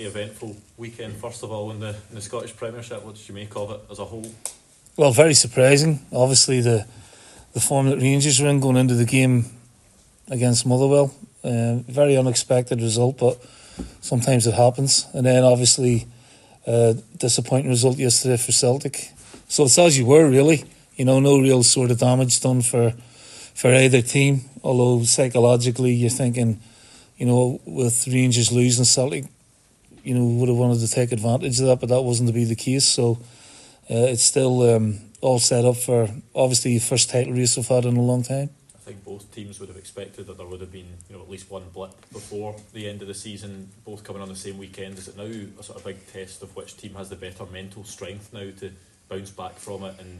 pretty eventful weekend, first of all, in the Scottish Premiership. What did you make of it as a whole? Well, very surprising. Obviously, the form that Rangers were in going into the game against Motherwell. Very unexpected result, but sometimes it happens. And then, obviously, disappointing result yesterday for Celtic. So it's as you were, really. No real sort of damage done for either team. Although psychologically, you're thinking, with Rangers losing, Celtic, would have wanted to take advantage of that, but that wasn't to be the case. So it's still all set up for, obviously, the first title race we've had in a long time. I think both teams would have expected that there would have been, at least one blip before the end of the season, both coming on the same weekend. Is it now a sort of big test of which team has the better mental strength now to bounce back from it and,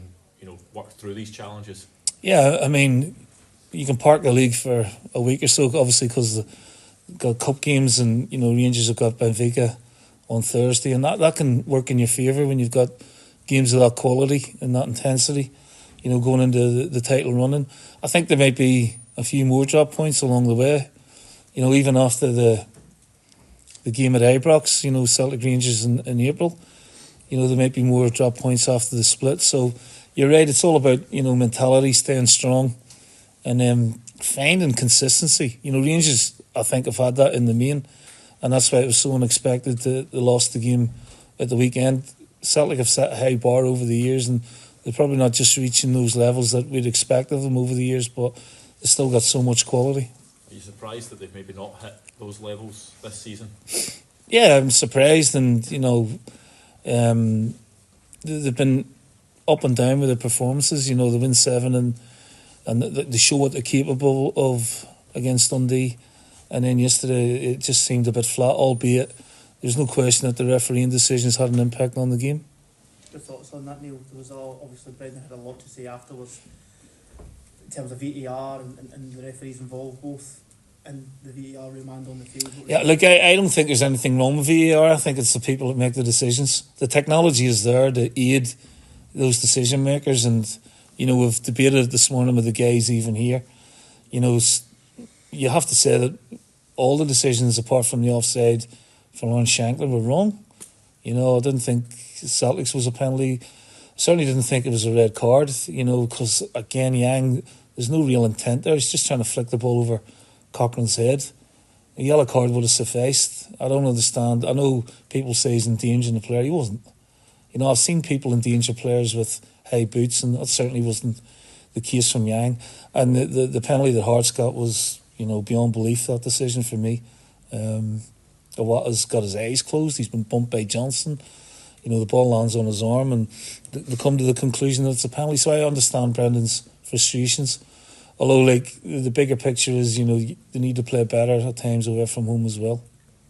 work through these challenges? Yeah, I mean, you can park the league for a week or so, obviously, because got cup games and, Rangers have got Benfica on Thursday, and that can work in your favour when you've got games of that quality and that intensity, going into the title running. I think there might be a few more drop points along the way, even after the game at Ibrox, Celtic Rangers in April, there might be more drop points after the split. So you're right, it's all about, mentality, staying strong and finding consistency. Rangers, I think, have had that in the main, and that's why it was so unexpected they lost the game at the weekend. Celtic have set a high bar over the years, and they're probably not just reaching those levels that we'd expect of them over the years, but they've still got so much quality. Are you surprised that they've maybe not hit those levels this season? Yeah, I'm surprised, and they've been up and down with their performances. They win 7 and they show what they're capable of against Dundee, and then yesterday it just seemed a bit flat, albeit there's no question that the refereeing decisions had an impact on the game. Your thoughts on that, Neil? There was obviously Brendan had a lot to say afterwards in terms of VAR and the referees involved both in the VAR remand on the field. Yeah, look, I don't think there's anything wrong with VAR. I think it's the people that make the decisions. The technology is there to aid those decision makers, and we've debated it this morning with the guys even here. You have to say that all the decisions apart from the offside for Lawrence Shankland were wrong. I didn't think Celtics was a penalty. Certainly didn't think it was a red card, because again, Yang, there's no real intent there. He's just trying to flick the ball over Cochrane's head. A yellow card would have sufficed. I don't understand. I know people say he's endangering the player. He wasn't. I've seen people endanger players with high boots, and that certainly wasn't the case from Yang. And the penalty that Hart's got was, beyond belief, that decision for me. What has got his eyes closed. He's been bumped by Johnson. The ball lands on his arm, and they come to the conclusion that it's a penalty. So I understand Brendan's frustrations. Although, the bigger picture is, they need to play better at times away from home as well.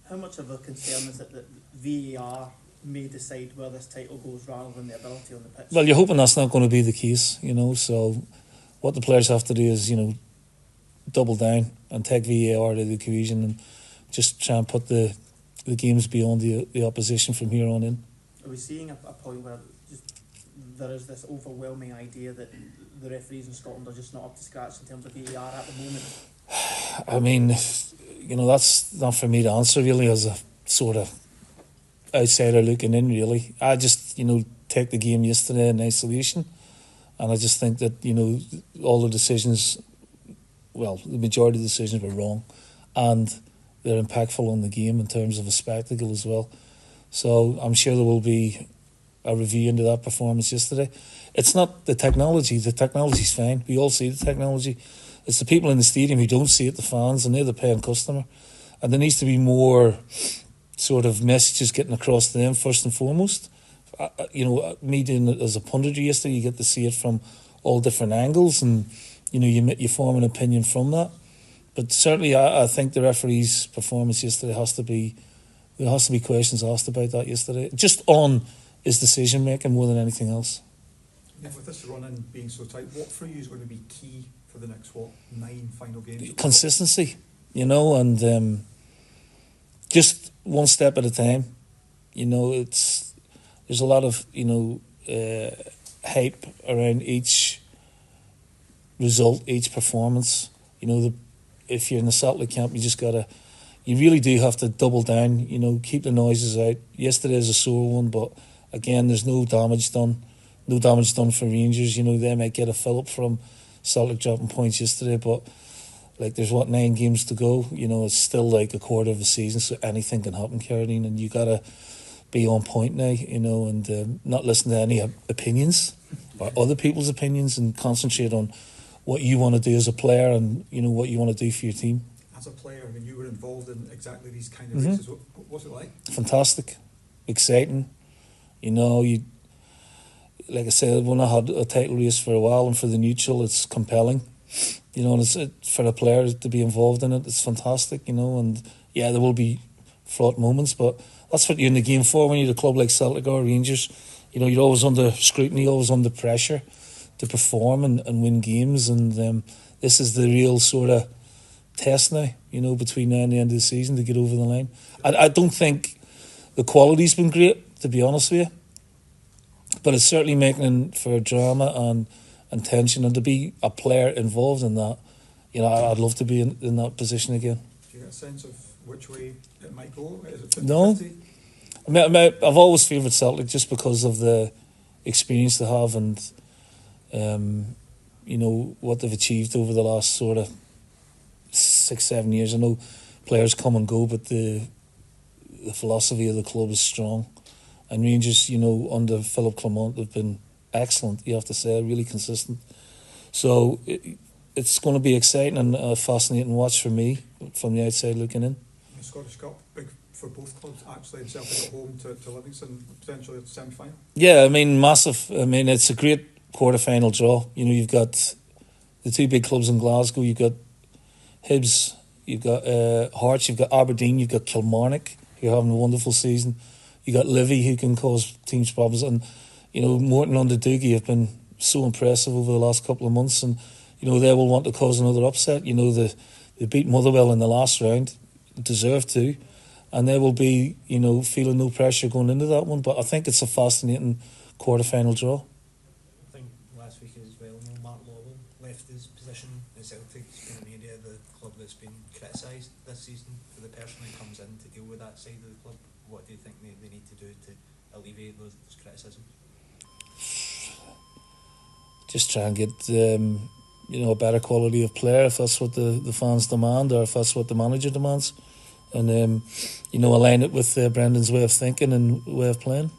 How much of a concern is it that VAR may decide where this title goes rather than the ability on the pitch? Well, you're hoping that's not going to be the case, so what the players have to do is, double down and take VAR to the equation and just try and put the games beyond the opposition from here on in. Are we seeing a point where there is this overwhelming idea that the referees in Scotland are just not up to scratch in terms of VAR at the moment? I mean, that's not for me to answer really as a sort of outsider looking in really. I just, take the game yesterday in isolation, and I just think that, all the decisions, well, the majority of the decisions were wrong, and they're impactful on the game in terms of a spectacle as well. So I'm sure there will be a review into that performance yesterday. It's not the technology. The technology's fine. We all see the technology. It's the people in the stadium who don't see it, the fans, and they're the paying customer. And there needs to be more sort of messages getting across to them first and foremost. Me doing it as a pundit yesterday, you get to see it from all different angles, and you form an opinion from that. But certainly, I think the referee's performance yesterday there has to be questions asked about that yesterday, just on his decision making more than anything else. Yeah, with this run-in being so tight, what for you is going to be key for the next 9 final games? Consistency, and just one step at a time. There's a lot of hype around each result, each performance. If you're in the Celtic camp, you just gotta you really do have to double down, you know, keep the noises out. Yesterday's a sore one, but again, there's no damage done. No damage done for Rangers. You know, they might get a fill-up from Celtic dropping points yesterday, but like there's 9 games to go. You know, it's still like a quarter of a season, so anything can happen, Caroline, and you got to be on point now, you know, and not listen to any opinions or other people's opinions and concentrate on what you want to do as a player and, you know, what you want to do for your team. As a player, I mean, you were involved in exactly these kind of races. What was it like? Fantastic, exciting. You know, like I said, when I had a title race for a while and for the neutral, it's compelling. You know, and it's for a player to be involved in it, it's fantastic, you know, and yeah, there will be fraught moments, but that's what you're in the game for when you're a club like Celtic or Rangers. You know, you're always under scrutiny, always under pressure to perform and win games, and this is the real sort of test now, you know, between now and the end of the season to get over the line. I don't think the quality's been great, to be honest with you, but it's certainly making for drama and tension, and to be a player involved in that, you know, I'd love to be in that position again. Do you get a sense of which way it might go? Is it 50-50? No. I mean, I've always favoured Celtic just because of the experience they have and, you know, what they've achieved over the last sort of 6-7 years. I know players come and go, but the philosophy of the club is strong. And Rangers, you know, under Philip Clement, have been excellent, you have to say, really consistent. So it's going to be exciting and a fascinating watch for me from the outside looking in. The Scottish Cup, big for both clubs, actually, and Celtic at home to Livingston, potentially at the semi-final. Yeah, I mean, massive. I mean, it's a great quarter-final draw. You know, you've got the 2 big clubs in Glasgow, you've got Hibs, you've got Hearts, you've got Aberdeen, you've got Kilmarnock, who are having a wonderful season. You've got Livy, who can cause teams problems, and you know, Morton under Doogie have been so impressive over the last couple of months, and you know, they will want to cause another upset. You know, they beat Motherwell in the last round, deserved to, and they will be, you know, feeling no pressure going into that one. But I think it's a fascinating quarter-final draw. I think last week as well, you know, Mark Lawwell left his position at Celtic. It's been an area of the club that's been criticised this season for the person who comes in to deal with that side of the club. What do you think they need to do to alleviate those criticisms? Just try and get you know, a better quality of player if that's what the fans demand, or if that's what the manager demands, and you know, align it with Brendan's way of thinking and way of playing.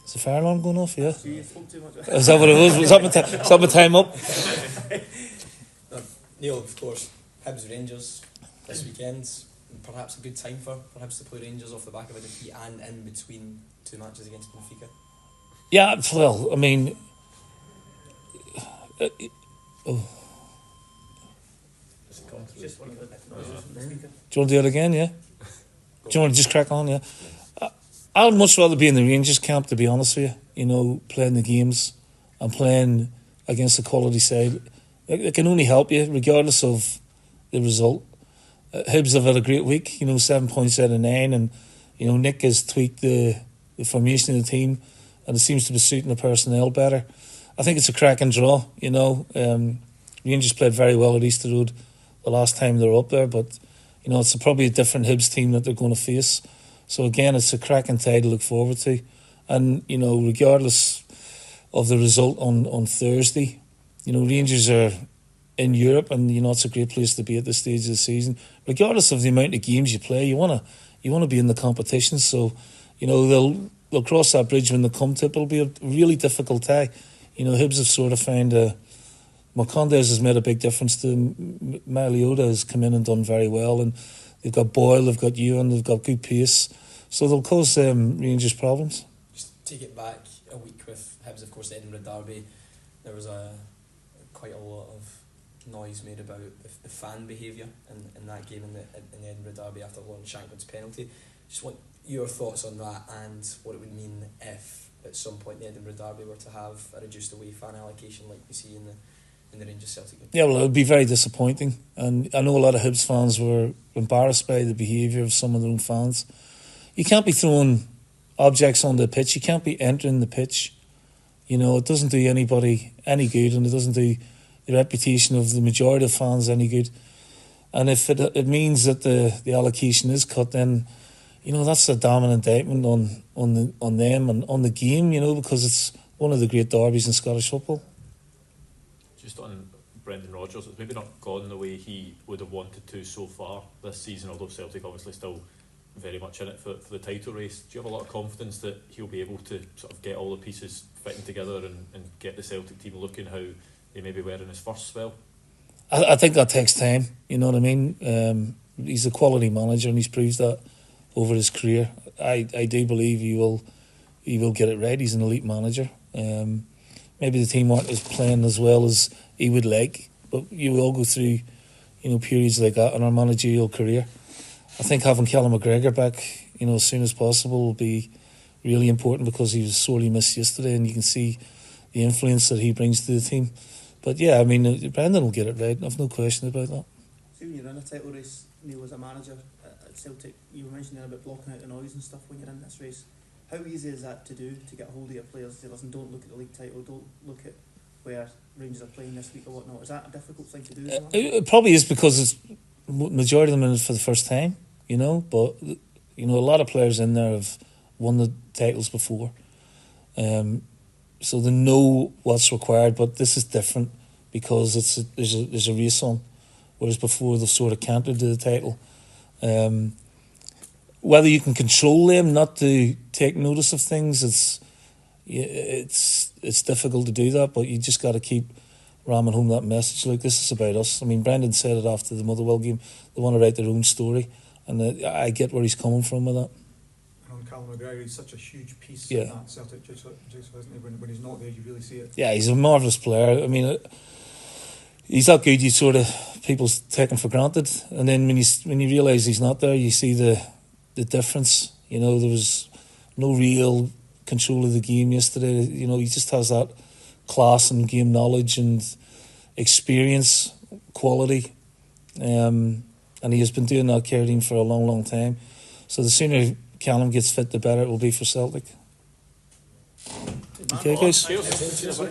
Is the fire alarm going off? Yeah. Is that what it was? Was that my time up? Neil, of course, Hibs Rangers this weekend. Perhaps a good time for Hibs to play Rangers off the back of a defeat and in between 2 matches against Benfica. Yeah, well, I mean, Just one of the noises from the speaker. do you want to do it again? Yeah. Do you want to just crack on? Yeah. I would much rather be in the Rangers camp, to be honest with you. You know, playing the games and playing against a quality side. It can only help you, regardless of the result. Hibs have had a great week. You know, 7 points out of 9, and you know, Nick has tweaked the formation of the team, and it seems to be suiting the personnel better. I think it's a cracking draw, you know. Rangers played very well at Easter Road the last time they were up there, but you know, it's probably a different Hibs team that they're going to face. So again, it's a cracking tie to look forward to. And, you know, regardless of the result on Thursday, you know, Rangers are in Europe, and you know, it's a great place to be at this stage of the season. Regardless of the amount of games you play, you wanna be in the competition. So, you know, they'll cross that bridge when they come to it. It'll be a really difficult tie. You know, Hibs have sort of found Marcondes has made a big difference to them. Mariota has come in and done very well, and they've got Boyle, they've got Ewan, they've got good pace, so they'll cause Rangers problems. Just take it back a week with Hibs, of course, the Edinburgh Derby. There was quite a lot of noise made about the fan behaviour in that game in the Edinburgh Derby after Lauren Shankland's penalty. Just want your thoughts on that and what it would mean if at some point the Edinburgh Derby were to have a reduced away fan allocation like we see in the Rangers Celtic game. Yeah, well, it would be very disappointing, and I know a lot of Hibs fans were embarrassed by the behaviour of some of their own fans. You can't be throwing objects on the pitch, you can't be entering the pitch. You know, it doesn't do anybody any good, and it doesn't do the reputation of the majority of fans any good. And if it means that the allocation is cut, then, you know, that's a damning indictment on them and on the game, you know, because it's one of the great derbies in Scottish football. Just on Brendan Rodgers, it's maybe not gone the way he would have wanted to so far this season, although Celtic obviously still very much in it for the title race. Do you have a lot of confidence that he'll be able to sort of get all the pieces fitting together and get the Celtic team looking how they maybe were in his first spell? I think that takes time, you know what I mean? He's a quality manager and he's proved that over his career. I do believe he will get it right. He's an elite manager. Maybe the team aren't as playing as well as he would like, but you will go through, you know, periods like that in our managerial career. I think having Callum McGregor back, you know, as soon as possible will be really important because he was sorely missed yesterday, and you can see the influence that he brings to the team. But yeah, I mean, Brendan will get it right. I've no question about that. See, when you're in a title race, Neil, as a manager at Celtic, you were mentioning about blocking out the noise and stuff when you're in this race. How easy is that to do, to get a hold of your players, to listen, don't look at the league title, don't look at where Rangers are playing this week or whatnot? Is that a difficult thing to do? It probably is because it's majority of them in it for the first time, you know. But you know, a lot of players in there have won the titles before, so they know what's required. But this is different because there's a race on, whereas before they've sort of countered to the title. Whether you can control them not to take notice of things, it's difficult to do that, but you just got to keep ramming home that message. Look, this is about us. I mean, Brendan said it after the Motherwell game. They want to write their own story, and I get where he's coming from with that. And on Callum McGregor, he's such a huge piece Yeah. in that Celtic jigsaw, isn't he? When he's not there, you really see it. Yeah, he's a marvellous player. I mean, he's that good. You sort of people take him for granted, and then when you realise he's not there, you see the difference. You know, there was no real control of the game yesterday. You know, he just has that class and game knowledge and experience, quality, and he has been doing that care team for a long, long time. So the sooner Callum gets fit, the better it will be for Celtic. Okay, guys. Cheers.